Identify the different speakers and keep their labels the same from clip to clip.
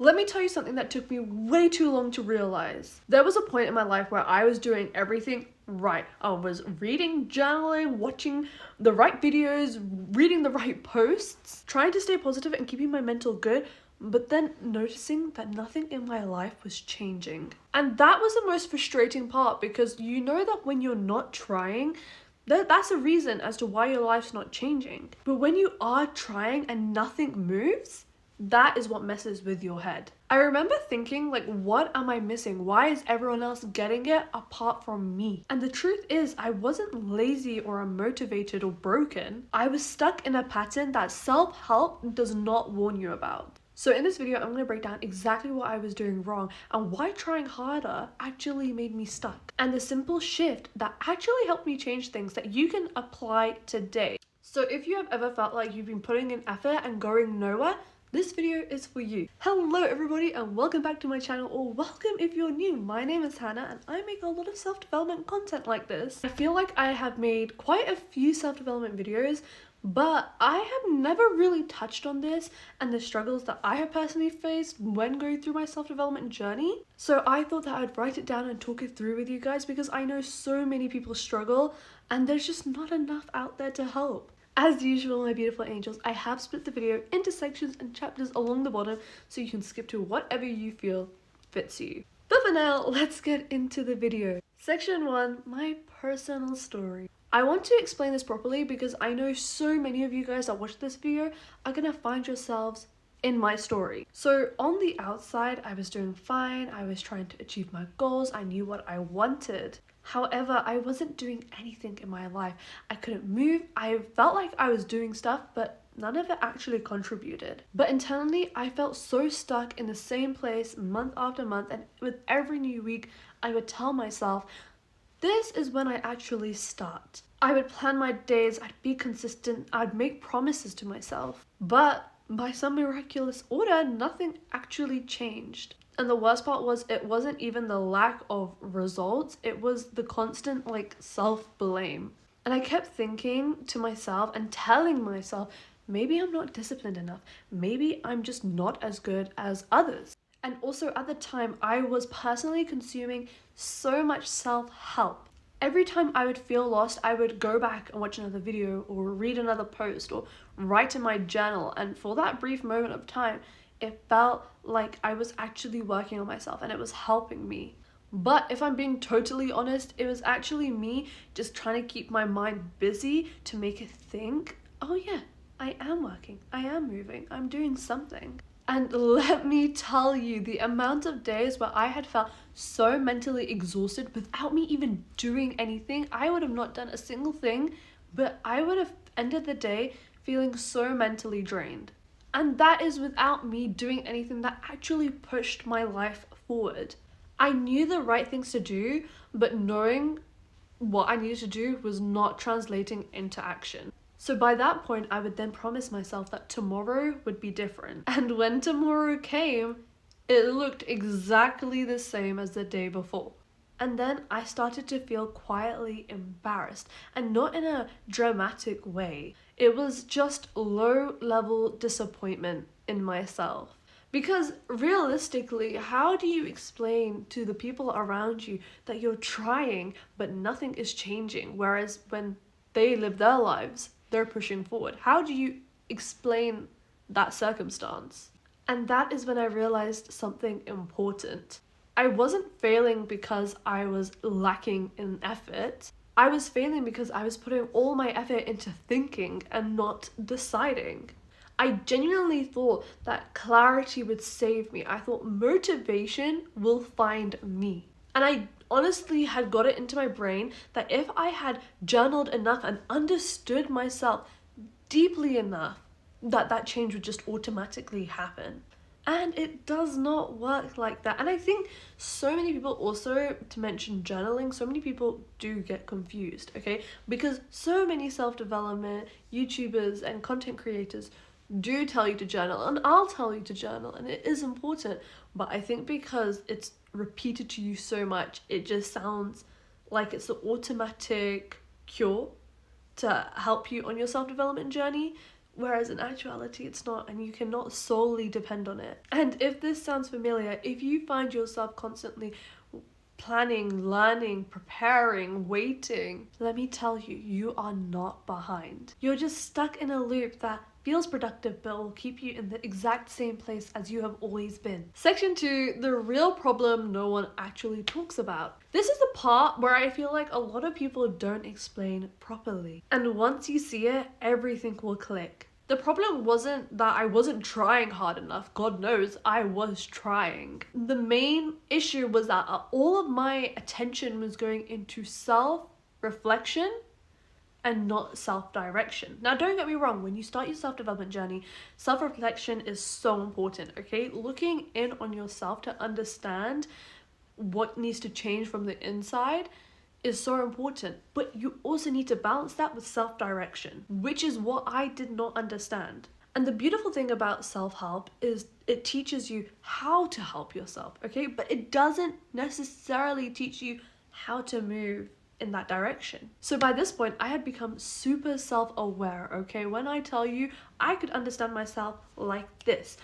Speaker 1: Let me tell you something that took me way too long to realize. There was a point in my life where I was doing everything right. I was reading, journaling, watching the right videos, reading the right posts, trying to stay positive and keeping my mental good, but then noticing that nothing in my life was changing. And that was the most frustrating part, because you know that when you're not trying, that's a reason as to why your life's not changing. But when you are trying and nothing moves, that is what messes with your head. I remember thinking, like, what am I missing? Why is everyone else getting it apart from me? And the truth is, I wasn't lazy or unmotivated or broken. I was stuck in a pattern that self-help does not warn you about. So in this video, I'm going to break down exactly what I was doing wrong and why trying harder actually made me stuck. And the simple shift that actually helped me change things that you can apply today. So if you have ever felt like you've been putting in effort and going nowhere, this video is for you. Hello everybody and welcome back to my channel, or welcome if you're new. My name is Hannah and I make a lot of self-development content like this. I feel like I have made quite a few self-development videos, but I have never really touched on this and the struggles that I have personally faced when going through my self-development journey. So I thought that I'd write it down and talk it through with you guys, because I know so many people struggle and there's just not enough out there to help. As usual, my beautiful angels, I have split the video into sections and chapters along the bottom so you can skip to whatever you feel fits you. But for now, let's get into the video. Section 1, my personal story. I want to explain this properly because I know so many of you guys that watch this video are gonna find yourselves in my story. So on the outside, I was doing fine. I was trying to achieve my goals. I knew what I wanted. However, I wasn't doing anything in my life. I couldn't move. I felt like I was doing stuff, but none of it actually contributed. But internally, I felt so stuck in the same place month after month, and with every new week, I would tell myself, this is when I actually start. I would plan my days, I'd be consistent, I'd make promises to myself. But by some miraculous order, nothing actually changed. And the worst part was, it wasn't even the lack of results, it was the constant self-blame. And I kept thinking to myself and telling myself, maybe I'm not disciplined enough, maybe I'm just not as good as others. And also at the time, I was personally consuming so much self-help. Every time I would feel lost, I would go back and watch another video or read another post or write in my journal. And for that brief moment of time, it felt like I was actually working on myself and it was helping me. But if I'm being totally honest, it was actually me just trying to keep my mind busy to make it think, oh yeah, I am working, I am moving, I'm doing something. And let me tell you, the amount of days where I had felt so mentally exhausted without me even doing anything, I would have not done a single thing, but I would have ended the day feeling so mentally drained. And that is without me doing anything that actually pushed my life forward. I knew the right things to do, but knowing what I needed to do was not translating into action. So by that point, I would then promise myself that tomorrow would be different. And when tomorrow came, it looked exactly the same as the day before. And then I started to feel quietly embarrassed, and not in a dramatic way. It was just low-level disappointment in myself. Because realistically, how do you explain to the people around you that you're trying but nothing is changing, whereas when they live their lives, they're pushing forward? How do you explain that circumstance? And that is when I realized something important. I wasn't failing because I was lacking in effort. I was failing because I was putting all my effort into thinking and not deciding. I genuinely thought that clarity would save me. I thought motivation will find me. And I honestly had got it into my brain that if I had journaled enough and understood myself deeply enough, that change would just automatically happen. And it does not work like that. And I think so many people also, to mention journaling, so many people do get confused, okay? Because so many self-development YouTubers and content creators do tell you to journal, and I'll tell you to journal, and it is important. But I think because it's repeated to you so much, it just sounds like it's the automatic cure to help you on your self-development journey, Whereas in actuality, it's not, and you cannot solely depend on it. And if this sounds familiar, if you find yourself constantly planning, learning, preparing, waiting, let me tell you, you are not behind. You're just stuck in a loop that feels productive but will keep you in the exact same place as you have always been. Section 2, the real problem no one actually talks about. This is the part where I feel like a lot of people don't explain properly. And once you see it, everything will click. The problem wasn't that I wasn't trying hard enough. God knows I was trying. The main issue was that all of my attention was going into self-reflection and not self-direction. Now, don't get me wrong, when you start your self-development journey, self-reflection is so important, okay? Looking in on yourself to understand what needs to change from the inside is so important, but you also need to balance that with self-direction, which is what I did not understand. And the beautiful thing about self-help is it teaches you how to help yourself, okay? But it doesn't necessarily teach you how to move in that direction. So by this point, I had become super self-aware, okay? When I tell you, I could understand myself like this,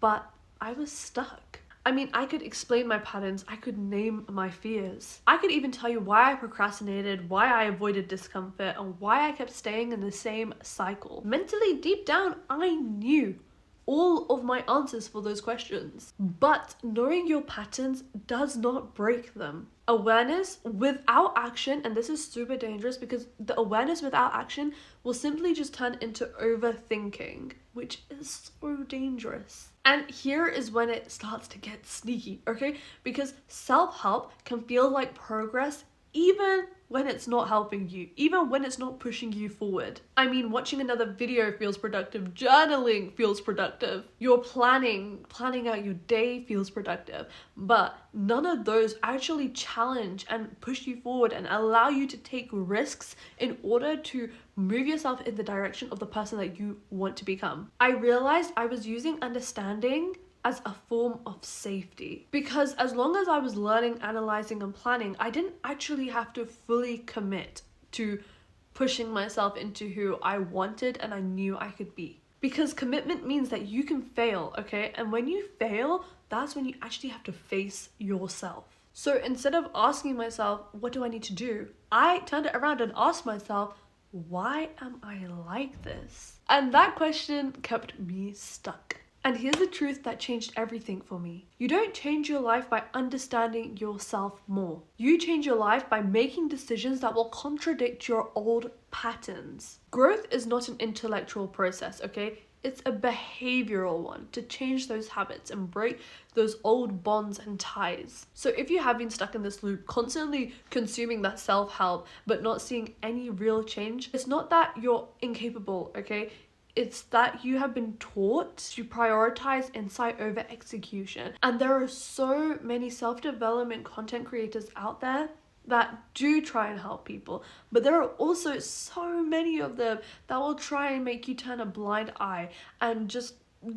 Speaker 1: but I was stuck. I mean, I could explain my patterns, I could name my fears. I could even tell you why I procrastinated, why I avoided discomfort, and why I kept staying in the same cycle. Mentally, deep down, I knew all of my answers for those questions. But knowing your patterns does not break them. Awareness without action, and this is super dangerous because the awareness without action will simply just turn into overthinking, which is so dangerous. And here is when it starts to get sneaky, okay? Because self-help can feel like progress even when it's not helping you, even when it's not pushing you forward. I mean, watching another video feels productive, journaling feels productive, your planning out your day feels productive, but none of those actually challenge and push you forward and allow you to take risks in order to move yourself in the direction of the person that you want to become. I realized I was using understanding as a form of safety, because as long as I was learning, analyzing, and planning, I didn't actually have to fully commit to pushing myself into who I wanted and I knew I could be. Because commitment means that you can fail, okay? And when you fail, that's when you actually have to face yourself. So instead of asking myself, what do I need to do? I turned it around and asked myself, why am I like this? And that question kept me stuck. And here's the truth that changed everything for me. You don't change your life by understanding yourself more. You change your life by making decisions that will contradict your old patterns. Growth is not an intellectual process, okay? It's a behavioral one to change those habits and break those old bonds and ties. So if you have been stuck in this loop, constantly consuming that self-help, but not seeing any real change, it's not that you're incapable, okay? It's that you have been taught to prioritize insight over execution. And there are so many self-development content creators out there that do try and help people. But there are also so many of them that will try and make you turn a blind eye and just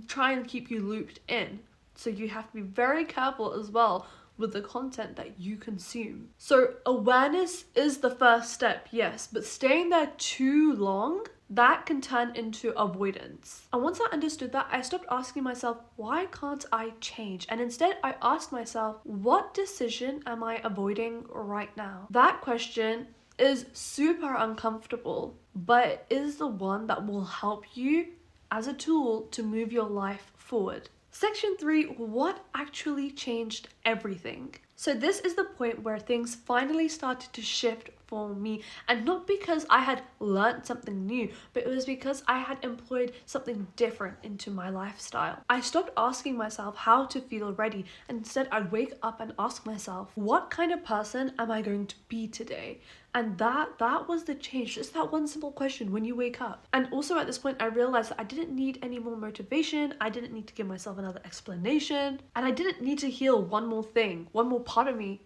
Speaker 1: try and keep you looped in. So you have to be very careful as well with the content that you consume. So awareness is the first step, yes, but staying there too long, that can turn into avoidance. And once I understood that, I stopped asking myself, why can't I change? And instead I asked myself, what decision am I avoiding right now? That question is super uncomfortable, but it is the one that will help you as a tool to move your life forward. Section 3, what actually changed everything? So this is the point where things finally started to shift for me, and not because I had learned something new, but it was because I had employed something different into my lifestyle. I stopped asking myself how to feel ready, and instead I'd wake up and ask myself, what kind of person am I going to be today? And that was the change. Just that one simple question when you wake up. And also at this point, I realized that I didn't need any more motivation. I didn't need to give myself another explanation. And I didn't need to heal one more thing, one more part of me,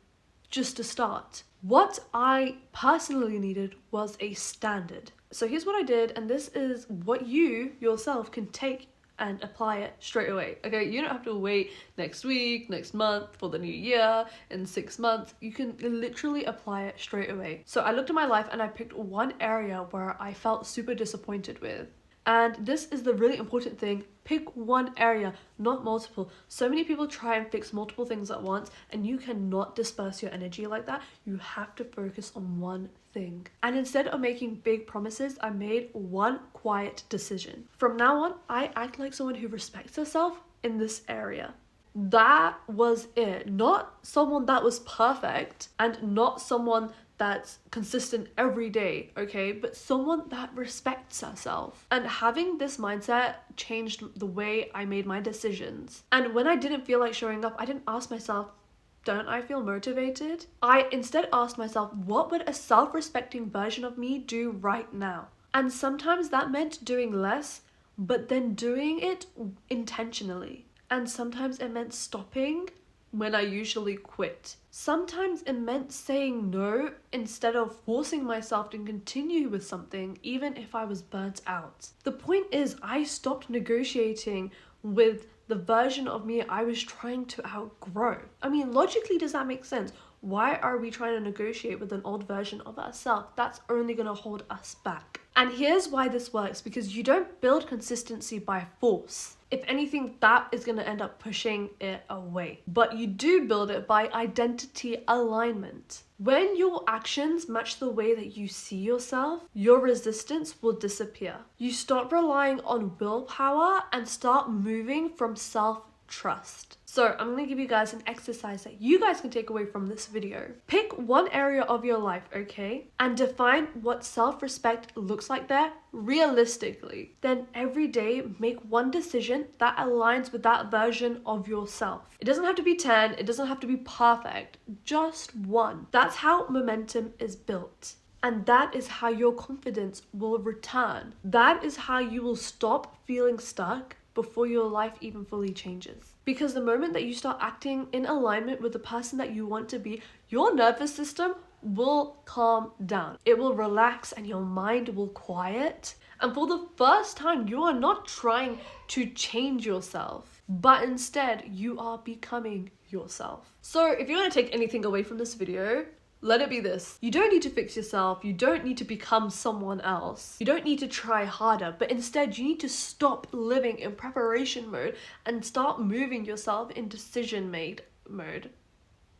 Speaker 1: just to start. What I personally needed was a standard. So here's what I did, and this is what you yourself can take and apply it straight away. Okay, you don't have to wait next week, next month, for the new year, in 6 months. You can literally apply it straight away. So I looked at my life and I picked one area where I felt super disappointed with. And this is the really important thing. Pick one area, not multiple. So many people try and fix multiple things at once, and you cannot disperse your energy like that. You have to focus on one thing. And instead of making big promises, I made one quiet decision. From now on, I act like someone who respects herself in this area. That was it. Not someone that was perfect and not someone that's consistent every day, okay? But someone that respects herself. And having this mindset changed the way I made my decisions. And when I didn't feel like showing up, I didn't ask myself, don't I feel motivated? I instead asked myself, what would a self-respecting version of me do right now? And sometimes that meant doing less, but then doing it intentionally. And sometimes it meant stopping when I usually quit. Sometimes it meant saying no instead of forcing myself to continue with something even if I was burnt out. The point is, I stopped negotiating with the version of me I was trying to outgrow. I mean, logically, does that make sense? Why are we trying to negotiate with an old version of ourselves? That's only going to hold us back. And here's why this works, because you don't build consistency by force. If anything, that is going to end up pushing it away. But you do build it by identity alignment. When your actions match the way that you see yourself, your resistance will disappear. You stop relying on willpower and start moving from self-trust. So I'm going to give you guys an exercise that you guys can take away from this video. Pick one area of your life, okay? And define what self-respect looks like there realistically. Then every day, make one decision that aligns with that version of yourself. It doesn't have to be 10, it doesn't have to be perfect, just one. That's how momentum is built. And that is how your confidence will return. That is how you will stop feeling stuck before your life even fully changes. Because the moment that you start acting in alignment with the person that you want to be, your nervous system will calm down. It will relax and your mind will quiet. And for the first time, you are not trying to change yourself, but instead you are becoming yourself. So if you want to take anything away from this video, let it be this. You don't need to fix yourself. You don't need to become someone else. You don't need to try harder, but instead you need to stop living in preparation mode and start moving yourself in decision mode.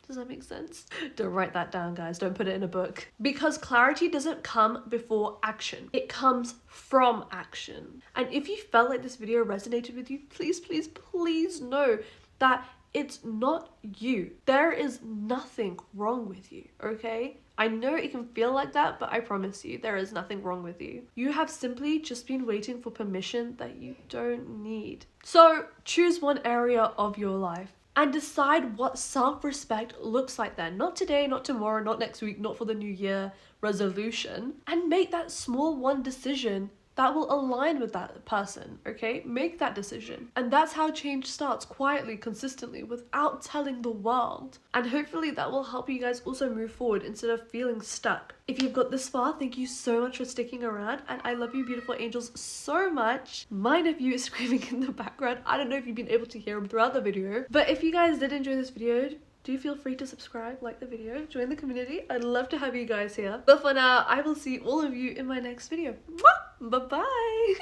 Speaker 1: Does that make sense? Don't write that down, guys. Don't put it in a book. Because clarity doesn't come before action. It comes from action. And if you felt like this video resonated with you, please, please, please know that it's not you. There is nothing wrong with you, okay? I know it can feel like that, but I promise you, there is nothing wrong with you. You have simply just been waiting for permission that you don't need. So choose one area of your life and decide what self-respect looks like then. Not today, not tomorrow, not next week, not for the new year resolution. And make that small one decision that will align with that person, okay? Make that decision. And that's how change starts, quietly, consistently, without telling the world. And hopefully that will help you guys also move forward instead of feeling stuck. If you've got this far, thank you so much for sticking around, and I love you beautiful angels so much. My nephew is screaming in the background. I don't know if you've been able to hear him throughout the video, but if you guys did enjoy this video, do feel free to subscribe, like the video, join the community. I'd love to have you guys here. But for now, I will see all of you in my next video. Bye-bye!